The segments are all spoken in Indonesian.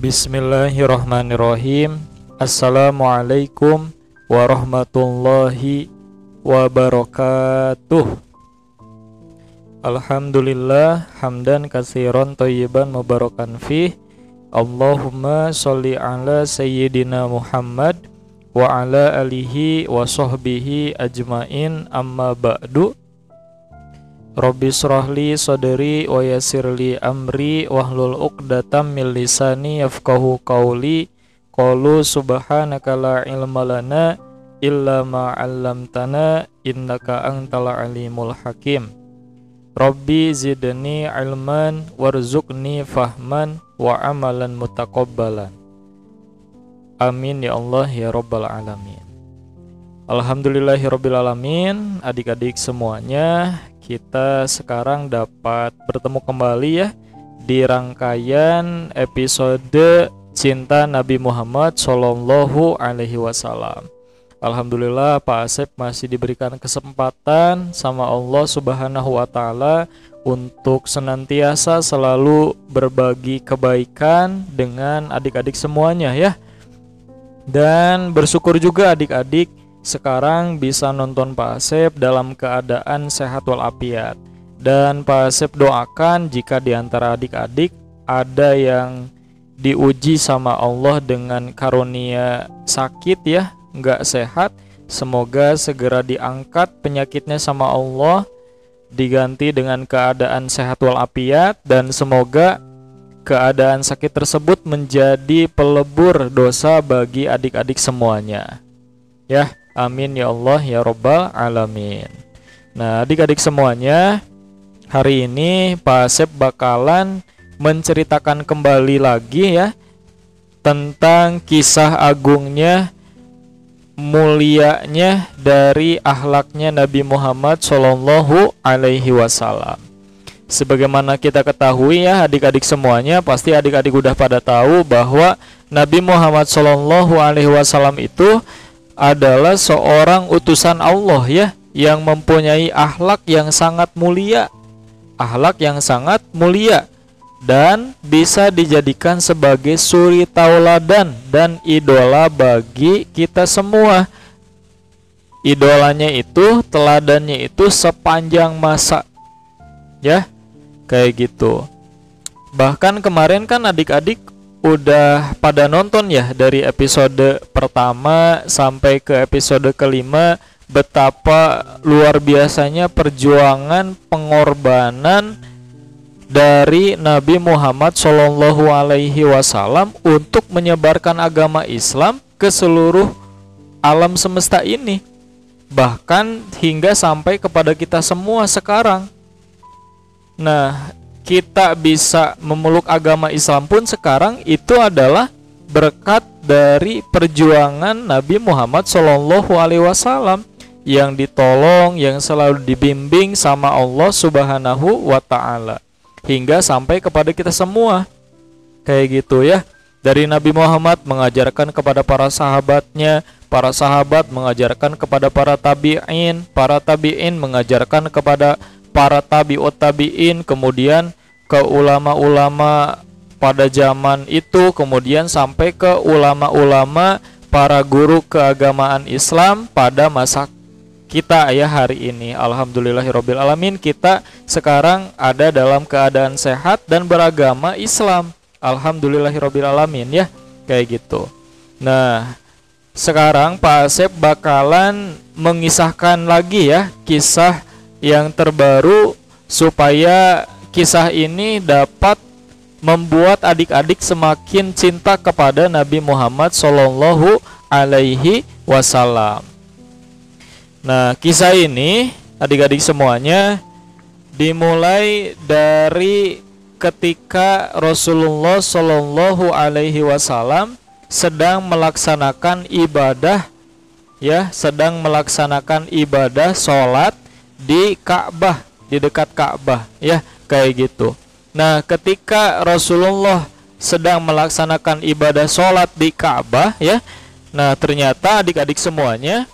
Bismillahirrahmanirrahim. Assalamualaikum warahmatullahi wabarakatuh. Alhamdulillah hamdan katsiran thayyiban mubarakan fih. Allahumma sholli ala sayyidina Muhammad wa ala alihi wa sahbihi ajmain, amma ba'du. Rabbi shrahli sadri wa yassirli amri wahlul 'uqdatam min lisani yafqahu qawli. Qalu subhanaka la ilma lana illa ma 'allamtana innaka antal alimul hakim. Rabbi zidni ilman warzuqni fahman wa amalan mutaqabbalan. Amin ya Allah ya rabbal alamin. Alhamdulillahirabbil alamin. Adik-adik semuanya, kita sekarang dapat bertemu kembali ya di rangkaian episode Cinta Nabi Muhammad Sallallahu Alaihi Wasallam. Alhamdulillah Pak Asep masih diberikan kesempatan sama Allah Subhanahu Wa Taala untuk senantiasa selalu berbagi kebaikan dengan adik-adik semuanya ya. Dan bersyukur juga adik-adik sekarang bisa nonton Pak Asep dalam keadaan sehat walafiat. Dan Pak Asep doakan jika di antara adik-adik ada yang diuji sama Allah dengan karunia sakit ya, nggak sehat, semoga segera diangkat penyakitnya sama Allah, diganti dengan keadaan sehat walafiat, dan semoga keadaan sakit tersebut menjadi pelebur dosa bagi adik-adik semuanya ya. Amin ya Allah ya rabbal alamin. Nah adik-adik semuanya, hari ini Pak Asep bakalan menceritakan kembali lagi ya tentang kisah agungnya, mulianya dari akhlaknya Nabi Muhammad Sallallahu Alaihi Wasallam. Sebagaimana kita ketahui ya adik-adik semuanya, pasti adik-adik udah pada tahu bahwa Nabi Muhammad Sallallahu Alaihi Wasallam itu adalah seorang utusan Allah ya, yang mempunyai akhlak yang sangat mulia, akhlak yang sangat mulia, dan bisa dijadikan sebagai suri tauladan dan idola bagi kita semua. Idolanya itu, teladannya itu sepanjang masa ya, kayak gitu. Bahkan kemarin kan adik-adik udah pada nonton ya dari episode pertama sampai ke episode kelima, betapa luar biasanya perjuangan pengorbanan dari Nabi Muhammad Shallallahu Alaihi Wasallam untuk menyebarkan agama Islam ke seluruh alam semesta ini, bahkan hingga sampai kepada kita semua sekarang. Nah, kita bisa memeluk agama Islam pun sekarang itu adalah berkat dari perjuangan Nabi Muhammad Shallallahu Alaihi Wasallam yang ditolong, yang selalu dibimbing sama Allah Subhanahu Wa Taala hingga sampai kepada kita semua, kayak gitu ya. Dari Nabi Muhammad mengajarkan kepada para sahabatnya, para sahabat mengajarkan kepada para tabi'in mengajarkan kepada para tabi'ut tabi'in, kemudian ke ulama-ulama pada zaman itu, kemudian sampai ke ulama-ulama para guru keagamaan Islam pada masa kita ya hari ini. Alhamdulillahirabbil alamin, kita sekarang ada dalam keadaan sehat dan beragama Islam. Alhamdulillahirabbil alamin ya, kayak gitu. Nah, sekarang Pak Asep bakalan mengisahkan lagi ya kisah yang terbaru supaya kisah ini dapat membuat adik-adik semakin cinta kepada Nabi Muhammad Sallallahu Alaihi Wasallam. Nah, kisah ini adik-adik semuanya dimulai dari ketika Rasulullah Sallallahu Alaihi Wasallam sedang melaksanakan ibadah ya, sedang melaksanakan ibadah sholat di Ka'bah, di dekat Ka'bah ya, kayak gitu. Nah, ketika Rasulullah sedang melaksanakan ibadah sholat di Ka'bah ya, nah ternyata adik-adik semuanya,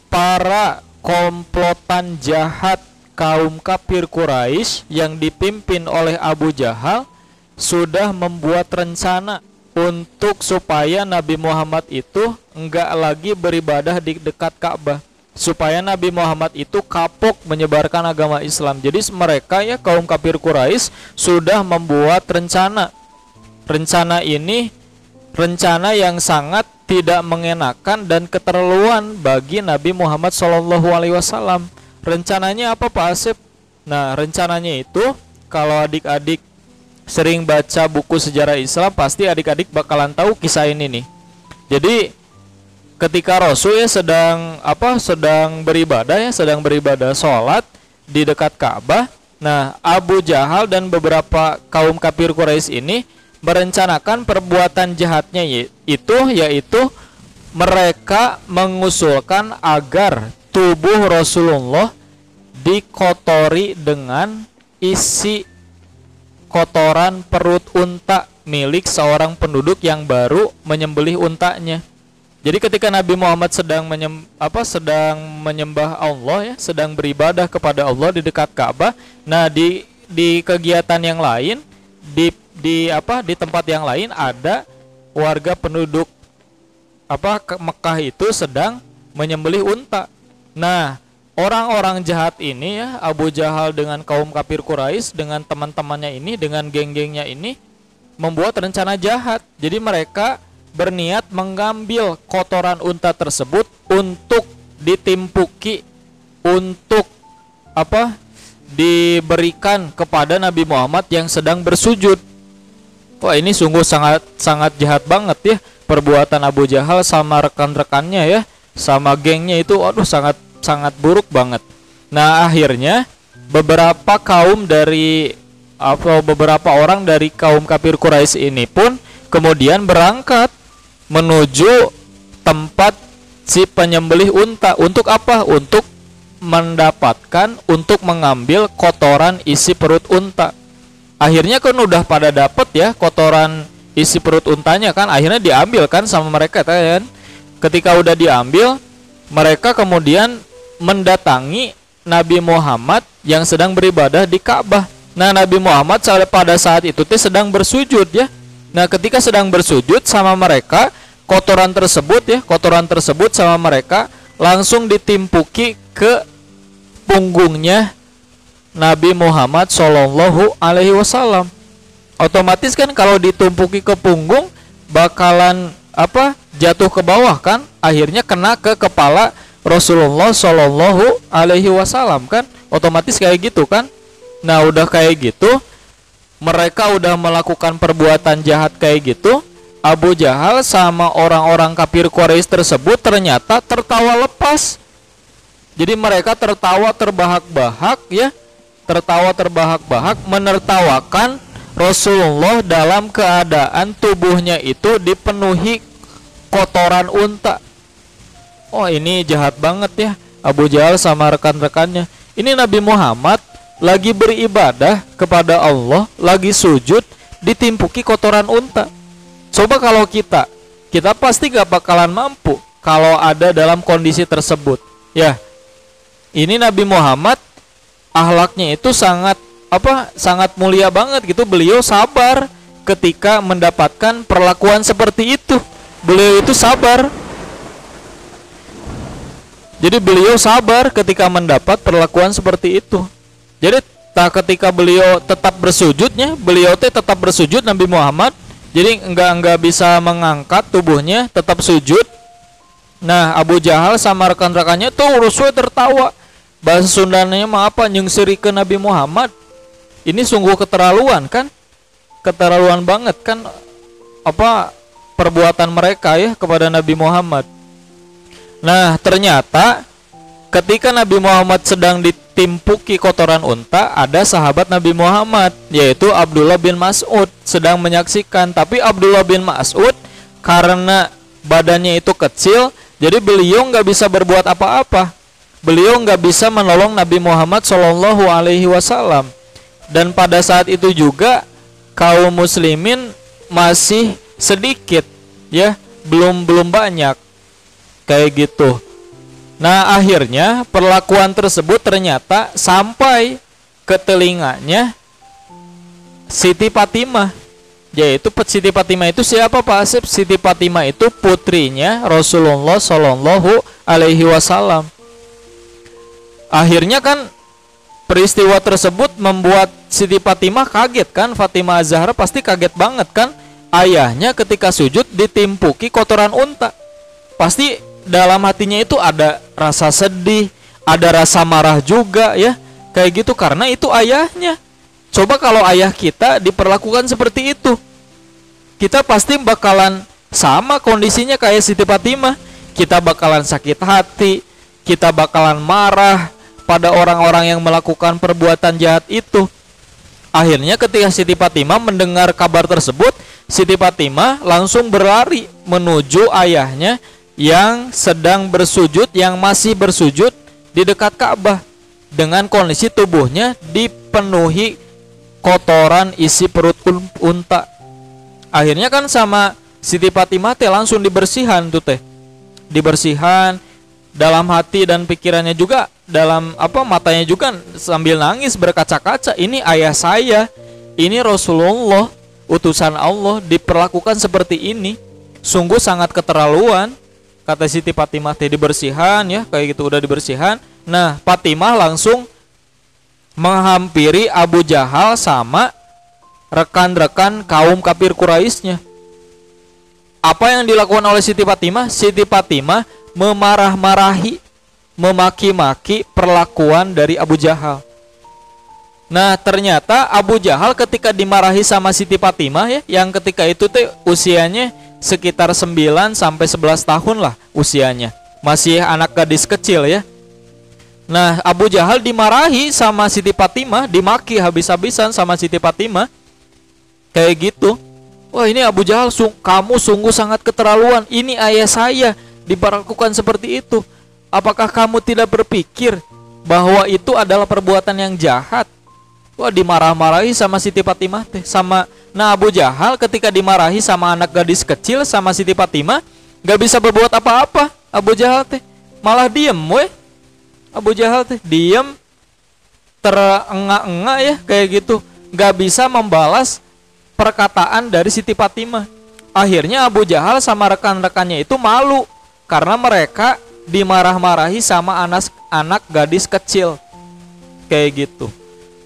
para komplotan jahat kaum kafir Quraisy yang dipimpin oleh Abu Jahal sudah membuat rencana untuk supaya Nabi Muhammad itu enggak lagi beribadah di dekat Ka'bah, supaya Nabi Muhammad itu kapok menyebarkan agama Islam. Jadi mereka ya, kaum kafir Quraisy sudah membuat rencana. Rencana ini rencana yang sangat tidak mengenakan dan keterlaluan bagi Nabi Muhammad SAW. Rencananya apa, Pak Asep? Nah, rencananya itu kalau adik-adik sering baca buku sejarah Islam, pasti adik-adik bakalan tahu kisah ini nih. Jadi ketika Rasul ya sedang beribadah sholat di dekat Ka'bah. Nah, Abu Jahal dan beberapa kaum kafir Quraisy ini merencanakan perbuatan jahatnya, yaitu mereka mengusulkan agar tubuh Rasulullah dikotori dengan isi kotoran perut unta milik seorang penduduk yang baru menyembelih untanya. Jadi ketika Nabi Muhammad sedang menyembah Allah ya, sedang beribadah kepada Allah di dekat Ka'bah. Nah, di kegiatan yang lain, di tempat yang lain ada warga penduduk Mekah itu sedang menyembelih unta. Nah, orang-orang jahat ini ya, Abu Jahal dengan kaum kafir Quraisy, dengan teman-temannya ini, dengan geng-gengnya ini membuat rencana jahat. Jadi mereka berniat mengambil kotoran unta tersebut untuk ditimpuki, untuk diberikan kepada Nabi Muhammad yang sedang bersujud. Wah, ini sungguh sangat jahat banget ya perbuatan Abu Jahal sama rekan-rekannya ya, sama gengnya itu. Aduh, sangat buruk banget. Nah, akhirnya beberapa orang dari kaum kafir Quraisy ini pun kemudian berangkat menuju tempat si penyembelih unta. Untuk apa? Untuk mengambil kotoran isi perut unta. Akhirnya kan udah pada dapet ya kotoran isi perut untanya kan, akhirnya diambil kan sama mereka kan. Ketika udah diambil, mereka kemudian mendatangi Nabi Muhammad yang sedang beribadah di Ka'bah. Nah, Nabi Muhammad pada saat itu sedang bersujud ya. Nah, ketika sedang bersujud sama mereka, kotoran tersebut sama mereka langsung ditimpuki ke punggungnya Nabi Muhammad Shallallahu Alaihi Wasallam. Otomatis kan kalau ditumpuki ke punggung bakalan jatuh ke bawah kan, akhirnya kena ke kepala Rasulullah Shallallahu Alaihi Wasallam kan, otomatis kayak gitu kan. Nah, udah kayak gitu, mereka udah melakukan perbuatan jahat kayak gitu. Abu Jahal sama orang-orang kafir Quraisy tersebut ternyata tertawa lepas. Jadi mereka tertawa terbahak-bahak ya, menertawakan Rasulullah dalam keadaan tubuhnya itu dipenuhi kotoran unta. Oh, ini jahat banget ya Abu Jahal sama rekan-rekannya. Ini Nabi Muhammad lagi beribadah kepada Allah, lagi sujud, ditimpuki kotoran unta. Coba kalau kita pasti gak bakalan mampu kalau ada dalam kondisi tersebut ya. Ini Nabi Muhammad akhlaknya itu sangat mulia banget gitu. Beliau sabar ketika mendapatkan perlakuan seperti itu. Beliau itu sabar. Jadi beliau sabar ketika mendapat perlakuan seperti itu. Jadi ketika beliau tetap bersujudnya, beliau tetap bersujud Nabi Muhammad. Jadi enggak bisa mengangkat tubuhnya, tetap sujud. Nah, Abu Jahal sama rekan-rekannya tuh rusuh tertawa. Bahasa Sundanya mah nyengseri ke Nabi Muhammad. Ini sungguh keterlaluan kan? Keterlaluan banget kan perbuatan mereka ya kepada Nabi Muhammad. Nah, ternyata ketika Nabi Muhammad sedang ditimpuki kotoran unta, ada sahabat Nabi Muhammad yaitu Abdullah bin Mas'ud sedang menyaksikan. Tapi Abdullah bin Mas'ud karena badannya itu kecil, jadi beliau nggak bisa berbuat apa-apa. Beliau nggak bisa menolong Nabi Muhammad Shallallahu Alaihi Wasallam. Dan pada saat itu juga kaum muslimin masih sedikit ya, belum banyak kayak gitu. Nah, akhirnya perlakuan tersebut ternyata sampai ke telinganya Siti Fatimah. Yaitu Siti Fatimah itu siapa Pak Asep? Siti Fatimah itu putrinya Rasulullah Shallallahu Alaihi Wasallam. Akhirnya kan peristiwa tersebut membuat Siti Fatimah kaget kan. Fatimah Az-Zahra pasti kaget banget kan. Ayahnya ketika sujud ditimpuki kotoran unta. Pasti dalam hatinya itu ada rasa sedih, ada rasa marah juga ya. Kayak gitu karena itu ayahnya. Coba kalau ayah kita diperlakukan seperti itu, kita pasti bakalan sama kondisinya kayak Siti Fatimah. Kita bakalan sakit hati, kita bakalan marah pada orang-orang yang melakukan perbuatan jahat itu. Akhirnya ketika Siti Fatimah mendengar kabar tersebut, Siti Fatimah langsung berlari menuju ayahnya yang sedang bersujud, yang masih bersujud di dekat Ka'bah dengan kondisi tubuhnya dipenuhi kotoran isi perut unta. Akhirnya kan sama Siti Fatimah teh langsung dibersihan tuh teh. Dibersihan dalam hati dan pikirannya juga, dalam matanya juga sambil nangis berkaca-kaca. Ini ayah saya, ini Rasulullah, utusan Allah, diperlakukan seperti ini. Sungguh sangat keterlaluan. Kata Siti Fatimah teh dibersihan ya, kayak gitu udah dibersihan. Nah, Fatimah langsung menghampiri Abu Jahal sama rekan-rekan kaum kafir Quraisynya. Apa yang dilakukan oleh Siti Fatimah? Siti Fatimah memarah-marahi, memaki-maki perlakuan dari Abu Jahal. Nah, ternyata Abu Jahal ketika dimarahi sama Siti Fatimah ya, yang ketika itu teh usianya sekitar 9 sampai 11 tahun lah usianya. Masih anak gadis kecil ya. Nah, Abu Jahal dimarahi sama Siti Fatimah, dimaki habis-habisan sama Siti Fatimah. Kayak gitu. Wah, ini Abu Jahal, kamu sungguh sangat keterlaluan. Ini ayah saya diperlakukan seperti itu. Apakah kamu tidak berpikir bahwa itu adalah perbuatan yang jahat? Wah, dimarah-marahi sama Siti Fatimah teh. Nah, Abu Jahal ketika dimarahi sama anak gadis kecil sama Siti Fatimah, gak bisa berbuat apa-apa. Abu Jahal teh malah diem weh. Abu Jahal teh diem, terengah-engah ya kayak gitu, gak bisa membalas perkataan dari Siti Fatimah. Akhirnya Abu Jahal sama rekan-rekannya itu malu karena mereka dimarah-marahi sama anak gadis kecil. Kayak gitu.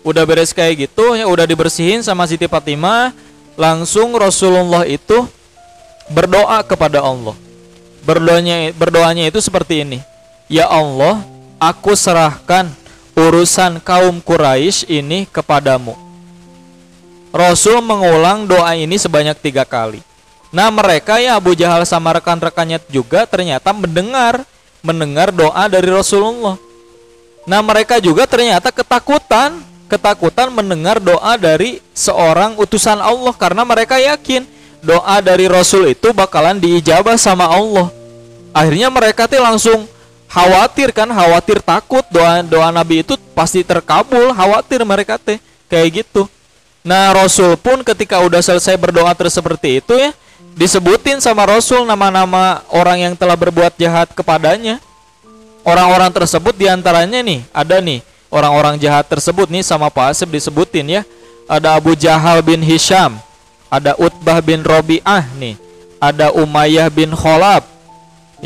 Udah beres kayak gitu ya, udah dibersihin sama Siti Fatimah, langsung Rasulullah itu berdoa kepada Allah. Berdoanya itu seperti ini. Ya Allah, aku serahkan urusan kaum Quraisy ini kepadamu. Rasul mengulang doa ini sebanyak 3 kali. Nah, mereka ya Abu Jahal sama rekan-rekannya juga ternyata mendengar doa dari Rasulullah. Nah, mereka juga ternyata ketakutan mendengar doa dari seorang utusan Allah karena mereka yakin doa dari Rasul itu bakalan diijabah sama Allah. Akhirnya mereka tuh langsung khawatir takut doa Nabi itu pasti terkabul, khawatir mereka teh kayak gitu. Nah, Rasul pun ketika udah selesai berdoa seperti itu ya, disebutin sama Rasul nama-nama orang yang telah berbuat jahat kepadanya. Orang-orang tersebut diantaranya nih, ada nih orang-orang jahat tersebut nih sama Pak Asep disebutin ya. Ada Abu Jahal bin Hisham, ada Utbah bin Robi'ah nih, ada Umayyah bin Khalaf,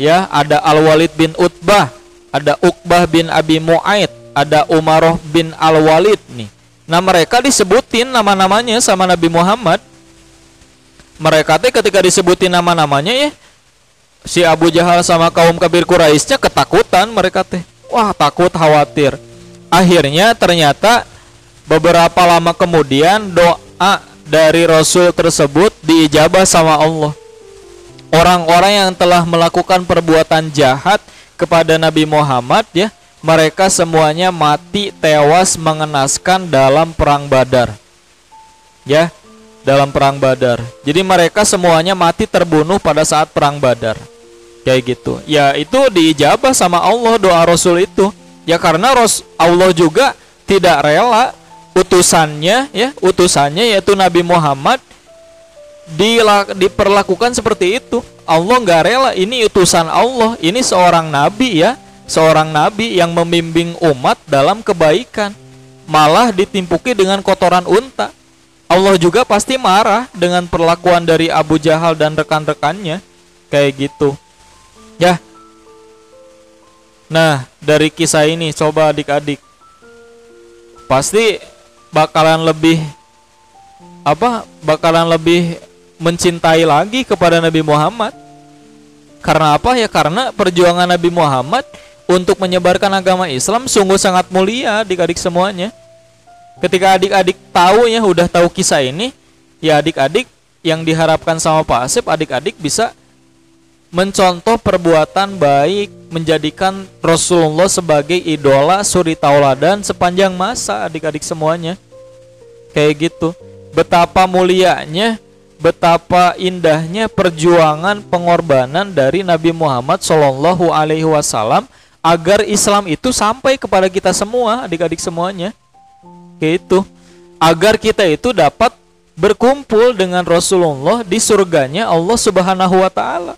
ya, ada Al-Walid bin Utbah, ada Uqbah bin Abi Mu'aid, ada Umaroh bin Al-Walid nih. Nah, mereka disebutin nama-namanya sama Nabi Muhammad. Mereka teh ketika disebutin nama-namanya ya, si Abu Jahal sama kaum kafir Quraisynya ketakutan mereka teh. Wah, takut, khawatir. Akhirnya ternyata beberapa lama kemudian doa dari Rasul tersebut diijabah sama Allah. Orang-orang yang telah melakukan perbuatan jahat kepada Nabi Muhammad ya, mereka semuanya mati tewas mengenaskan dalam perang Badar. Ya, dalam perang Badar. Jadi mereka semuanya mati terbunuh pada saat perang Badar. Kayak gitu. Ya, itu diijabah sama Allah doa Rasul itu. Ya, karena Allah juga tidak rela utusannya yaitu Nabi Muhammad diperlakukan seperti itu. Allah nggak rela, ini utusan Allah, ini seorang nabi ya, seorang nabi yang membimbing umat dalam kebaikan, malah ditimpuki dengan kotoran unta. Allah juga pasti marah dengan perlakuan dari Abu Jahal dan rekan-rekannya. Kayak gitu. Ya. Nah, dari kisah ini coba adik-adik, pasti bakalan lebih mencintai lagi kepada Nabi Muhammad. Karena apa ya? Karena perjuangan Nabi Muhammad untuk menyebarkan agama Islam sungguh sangat mulia adik-adik semuanya. Ketika adik-adik tahu ya, udah tahu kisah ini, ya adik-adik yang diharapkan sama Pak Asep, adik-adik bisa mencontoh perbuatan baik, menjadikan Rasulullah sebagai idola, suri tauladan sepanjang masa adik-adik semuanya. Kayak gitu. Betapa mulianya, betapa indahnya perjuangan pengorbanan dari Nabi Muhammad SAW agar Islam itu sampai kepada kita semua, adik-adik semuanya. Kayak itu. Agar kita itu dapat berkumpul dengan Rasulullah di surganya Allah Subhanahu wa Ta'ala.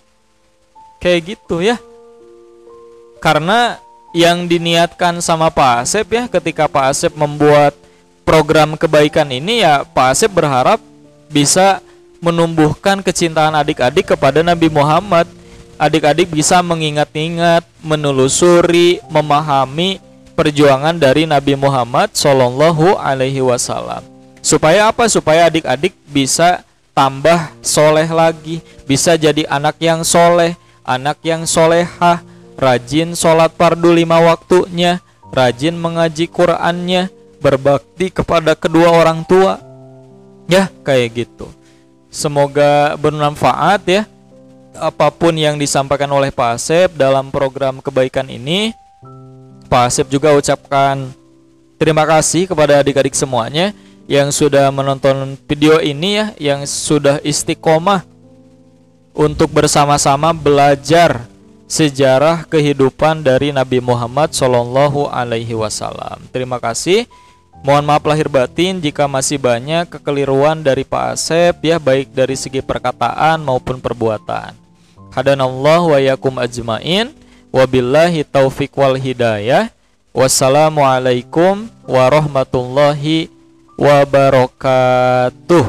Kayak gitu ya. Karena yang diniatkan sama Pak Asep ya, ketika Pak Asep membuat program kebaikan ini ya, Pak Asep berharap bisa menumbuhkan kecintaan adik-adik kepada Nabi Muhammad. Adik-adik bisa mengingat-ingat, menelusuri, memahami perjuangan dari Nabi Muhammad Shallallahu Alaihi Wasallam. Supaya apa? Supaya adik-adik bisa tambah soleh lagi, bisa jadi anak yang soleh, anak yang solehah, rajin sholat fardu 5 waktunya, rajin mengaji Qur'annya, berbakti kepada kedua orang tua. Ya, kayak gitu. Semoga bermanfaat ya apapun yang disampaikan oleh Pak Asep dalam program kebaikan ini. Pak Asep juga ucapkan terima kasih kepada adik-adik semuanya yang sudah menonton video ini ya, yang sudah istiqomah untuk bersama-sama belajar sejarah kehidupan dari Nabi Muhammad Shallallahu Alaihi Wasallam. Terima kasih. Mohon maaf lahir batin jika masih banyak kekeliruan dari Pak Asep ya, baik dari segi perkataan maupun perbuatan. Hadanallahu wa yakum ajmain. Wabillahi taufiq wal hidayah. Wassalamualaikum warahmatullahi wabarakatuh.